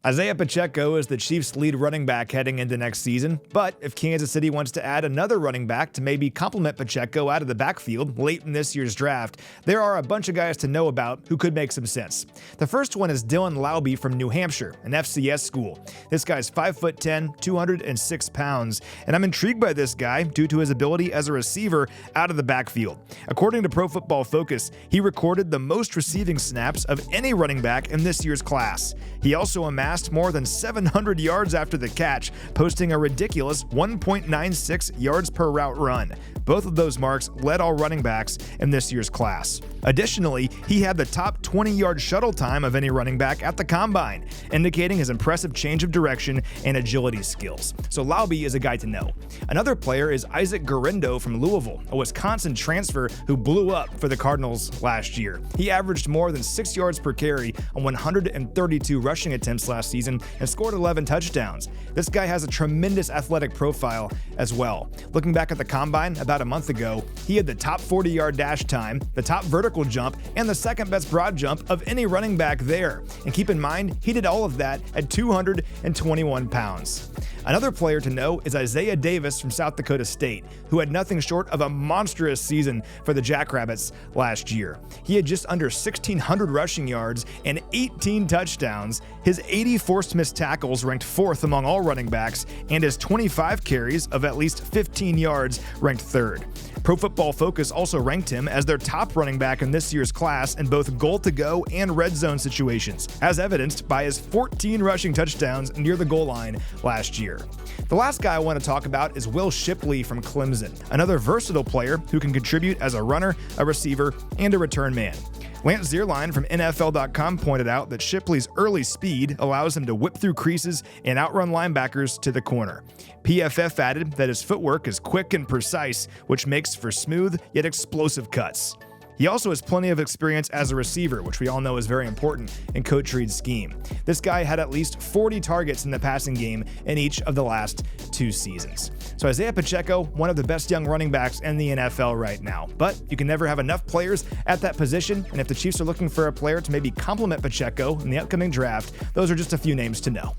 Isaiah Pacheco is the Chiefs' lead running back heading into next season, but if Kansas City wants to add another running back to maybe complement Pacheco out of the backfield late in this year's draft, there are a bunch of guys to know about who could make some sense. The first one is Dylan Laube from New Hampshire, an FCS school. This guy's 5'10", 206 pounds, and I'm intrigued by this guy due to his ability as a receiver out of the backfield. According to Pro Football Focus, he recorded the most receiving snaps of any running back in this year's class. He also amassed more than 700 yards after the catch, posting a ridiculous 1.96 yards per route run. Both of those marks led all running backs in this year's class. Additionally, he had the top 20-yard shuttle time of any running back at the combine, indicating his impressive change of direction and agility skills. So Laube is a guy to know. Another player is Isaac Gurindo from Louisville, a Wisconsin transfer who blew up for the Cardinals last year. He averaged more than 6 yards per carry on 132 rushing attempts last season and scored 11 touchdowns. This guy has a tremendous athletic profile as well. Looking back at the combine about a month ago, he had the top 40-yard dash time, the top vertical jump, and the second best broad jump of any running back there. And keep in mind, he did all of that at 221 pounds. Another player to know is Isaiah Davis from South Dakota State, who had nothing short of a monstrous season for the Jackrabbits last year. He had just under 1,600 rushing yards and 18 touchdowns. His 80 forced missed tackles ranked 4th among all running backs, and his 25 carries of at least 15 yards ranked 3rd. Pro Football Focus also ranked him as their top running back in this year's class in both goal-to-go and red zone situations, as evidenced by his 14 rushing touchdowns near the goal line last year. The last guy I want to talk about is Will Shipley from Clemson, another versatile player who can contribute as a runner, a receiver, and a return man. Lance Zierlein from NFL.com pointed out that Shipley's early speed allows him to whip through creases and outrun linebackers to the corner. PFF added that his footwork is quick and precise, which makes for smooth yet explosive cuts. He also has plenty of experience as a receiver, which we all know is very important in Coach Reid's scheme. This guy had at least 40 targets in the passing game in each of the last 2 seasons. So Isaiah Pacheco, one of the best young running backs in the NFL right now. But you can never have enough players at that position, and if the Chiefs are looking for a player to maybe complement Pacheco in the upcoming draft, those are just a few names to know.